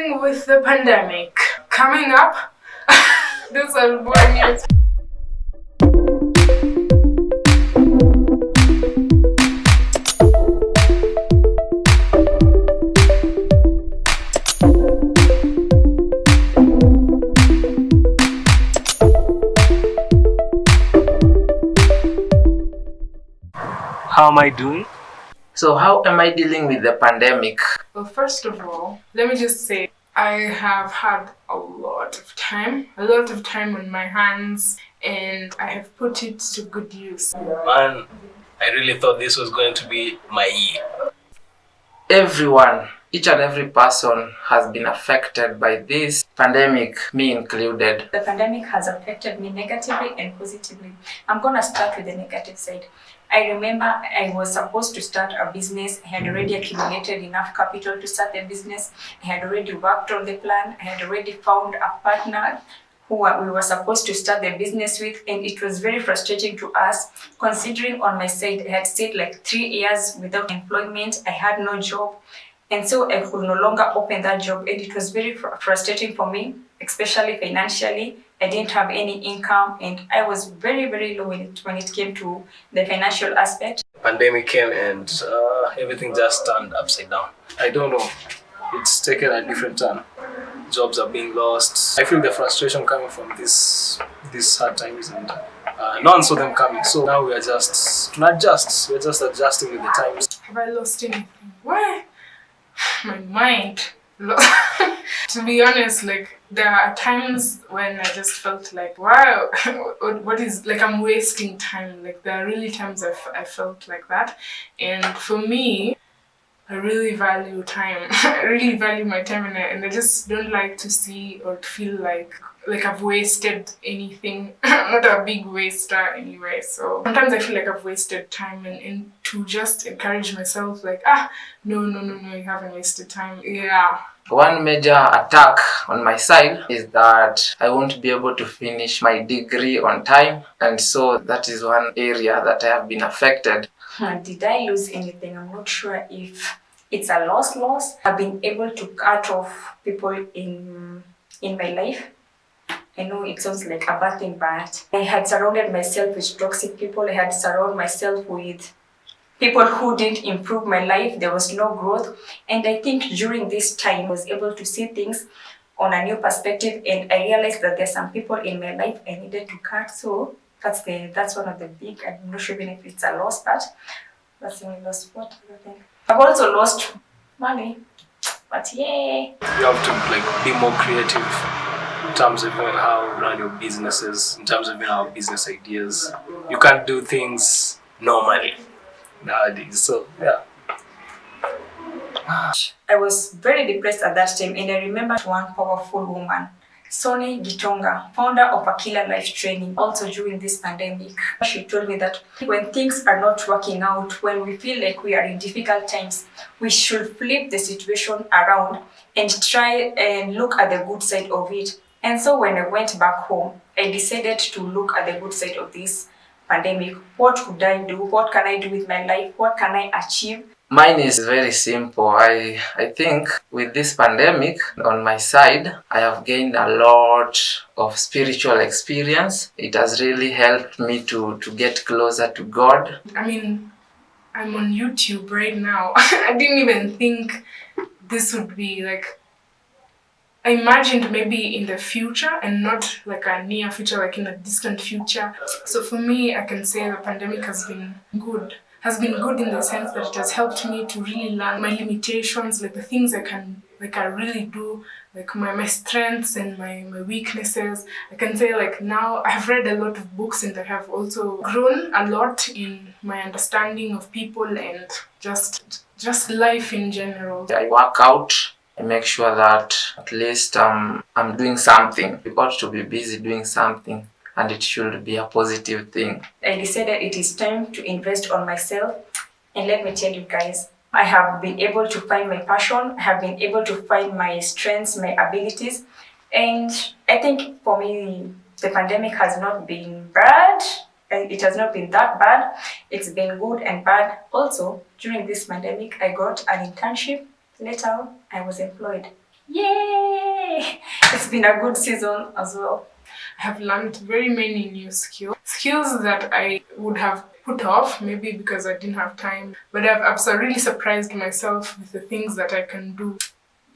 dealing with the pandemic coming up. This is what news. How am I doing? So how am I dealing with the pandemic? Well, first of all, let me just say I have had a lot of time on my hands, and I have put it to good use. Man, I really thought this was going to be my year. Everyone, each and every person has been affected by this pandemic, me included. The pandemic has affected me negatively and positively. I'm going to start with the negative side. I remember I was supposed to start a business. I had already accumulated enough capital to start the business. I had already worked on the plan. I had already found a partner who we were supposed to start the business with, and it was very frustrating to us, considering on my side I had stayed like 3 years without employment. I had no job, and so I could no longer open that job, and it was very frustrating for me, especially financially. I didn't have any income, and I was very, very low when it came to the financial aspect. Pandemic came and everything just turned upside down. I don't know. It's taken a different turn. Jobs are being lost. I feel the frustration coming from these hard times, and no one saw them coming. So now we're just adjusting with the times. Have I lost anything? Why? My mind. To be honest, like there are times when I just felt like, wow, what is, like I'm wasting time. Like there are really times I felt like that, and for me, I really value time. I really value my time, and I just don't like to see or to feel like I've wasted anything. I'm not a big waster anyway, so sometimes I feel like I've wasted time, and to just encourage myself like, no, you haven't wasted time. Yeah. One major attack on my side is that I won't be able to finish my degree on time, and so that is one area that I have been affected. Did I lose anything? I'm not sure if it's a loss. I've been able to cut off people in my life. I know it sounds like a bad thing, but I had surrounded myself with toxic people. I had surrounded myself with people who didn't improve my life. There was no growth. And I think during this time, I was able to see things on a new perspective, and I realized that there's some people in my life I needed to cut. So that's one of the big, I'm not sure even if it's a loss, but that's the only loss. What other thing? I've also lost money, but yeah. You have to be more creative in terms of how you run your businesses, in terms of our business ideas. You can't do things normally nowadays. So yeah. I was very depressed at that time, and I remember one powerful woman, Soni Gitonga, founder of A Killer Life Training, also during this pandemic. She told me that when things are not working out, when we feel like we are in difficult times, we should flip the situation around and try and look at the good side of it. And so when I went back home, I decided to look at the good side of this pandemic. What could I do? What can I do with my life? What can I achieve? Mine is very simple. I think with this pandemic on my side, I have gained a lot of spiritual experience. It has really helped me to get closer to God. I mean, I'm on YouTube right now. I didn't even think this would be like, I imagined maybe in the future and not like a near future, like in a distant future. So for me, I can say the pandemic has been good. Has been good in the sense that it has helped me to really learn my limitations, like the things I really do, like my strengths and my weaknesses. I can say like now I've read a lot of books, and I have also grown a lot in my understanding of people and just life in general. I work out. I make sure that at least I'm doing something. You ought to be busy doing something, and it should be a positive thing. I decided it is time to invest on myself. And let me tell you guys, I have been able to find my passion. I have been able to find my strengths, my abilities. And I think for me, the pandemic has not been bad. It has not been that bad. It's been good and bad. Also, during this pandemic, I got an internship. Later, I was employed. Yay! It's been a good season as well. I have learned very many new skills that I would have put off, maybe because I didn't have time. But I've so really surprised myself with the things that I can do.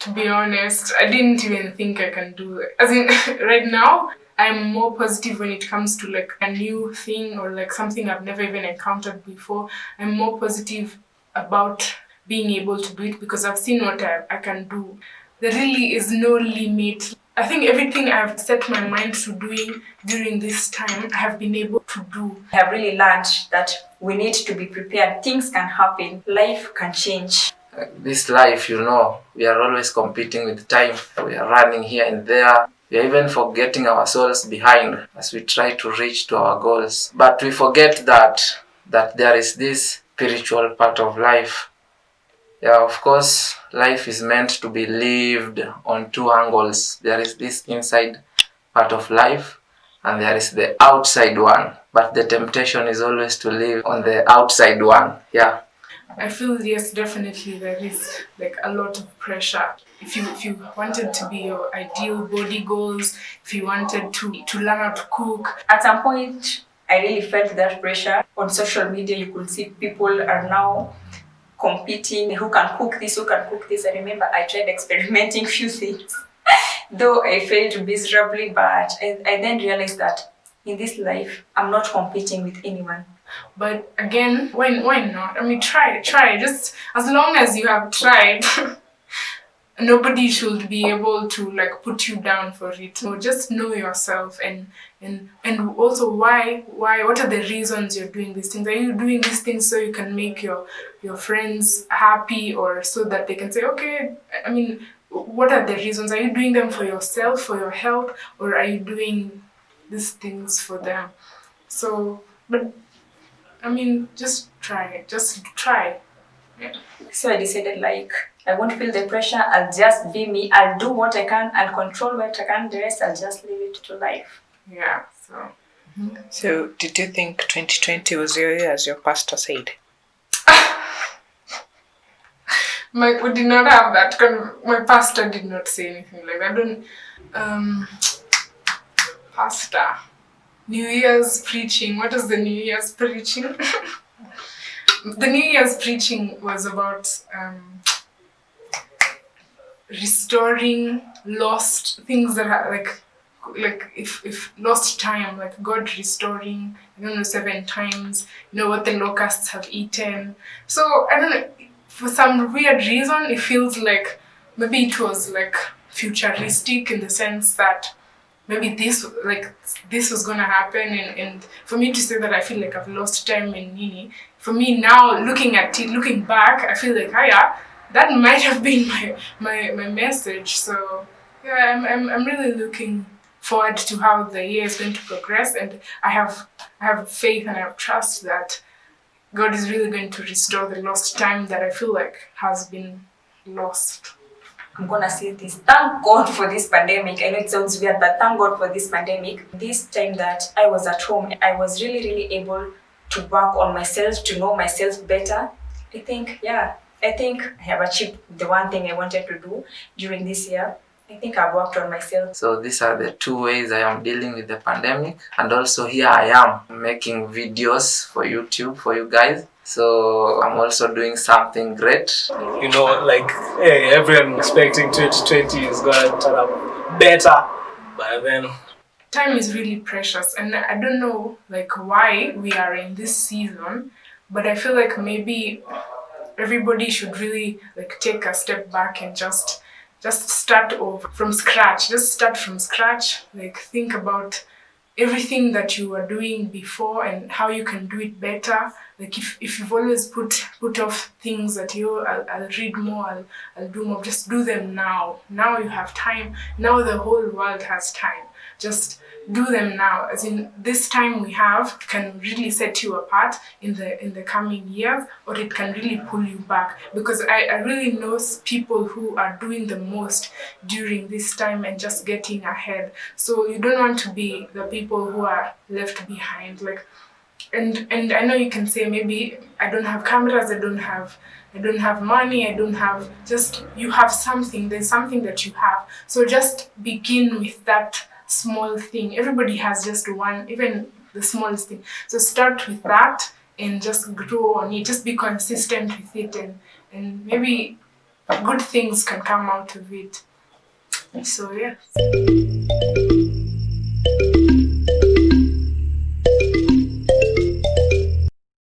To be honest, I didn't even think I can do it. As in, right now, I'm more positive when it comes to like a new thing or like something I've never even encountered before. I'm more positive about being able to do it because I've seen what I can do. There really is no limit. I think everything I've set my mind to doing during this time, I have been able to do. I have really learned that we need to be prepared. Things can happen, life can change. This life, we are always competing with time. We are running here and there. We are even forgetting our souls behind as we try to reach to our goals. But we forget that there is this spiritual part of life. Yeah, of course, life is meant to be lived on two angles. There is this inside part of life and there is the outside one. But the temptation is always to live on the outside one. Yeah. I feel yes, definitely there is like a lot of pressure. If you wanted to be your ideal body goals, if you wanted to learn how to cook. At some point, I really felt that pressure. On social media, you could see people are now competing, who can cook this, who can cook this. I remember I tried experimenting few things, though I failed miserably, but I then realized that in this life, I'm not competing with anyone. But again, why not? I mean, try. Just as long as you have tried, nobody should be able to like put you down for it. So just know yourself and also why. What are the reasons you're doing these things? Are you doing these things so you can make your friends happy, or so that they can say, okay? I mean, what are the reasons? Are you doing them for yourself, for your health, or are you doing these things for them? So, but I mean, just try. Yeah. So I decided like I won't feel the pressure. I'll just be me. I'll do what I can. I'll control what I can. The rest I'll just leave it to life. Yeah. So. So did you think 2020 was your year, as your pastor said? We did not have that. My pastor did not say anything like that. Pastor. New Year's preaching. What is the New Year's preaching? The New Year's preaching was about restoring lost things that are like if lost time, like God restoring, 7 times, what the locusts have eaten. So I don't know, for some weird reason it feels like maybe it was like futuristic in the sense that maybe this was gonna happen, and for me to say that I feel like I've lost time in Nini. For me now, looking back, I feel like that might have been my message. So yeah, I'm really looking forward to how the year is going to progress, and I have faith and I have trust that God is really going to restore the lost time that I feel like has been lost. I'm gonna say this. Thank God for this pandemic. I know it sounds weird, but thank God for this pandemic. This time that I was at home, I was really, really able to work on myself, to know myself better. I think I have achieved the one thing I wanted to do during this year. I think I've worked on myself. So these are the 2 ways I am dealing with the pandemic. And also here I am making videos for YouTube for you guys. So I'm also doing something great. Like, hey, everyone expecting 2020 is gonna turn out better. But then time is really precious, and I don't know like why we are in this season, but I feel like maybe everybody should really like take a step back and just start over from scratch. Just start from scratch. Like think about everything that you were doing before and how you can do it better. Like if you've always put off things that I'll read more, I'll do more, just do them now. Now you have time. Now the whole world has time. Just do them now. As in, this time we have can really set you apart in the coming years, or it can really pull you back. Because I really know people who are doing the most during this time and just getting ahead. So you don't want to be the people who are left behind. Like and I know you can say maybe I don't have cameras, I don't have money, I don't have, just you have something, there's something that you have. So just begin with that small thing. Everybody has just one, even the smallest thing. So start with that and just grow on it. Just be consistent with it, and maybe good things can come out of it. So yeah.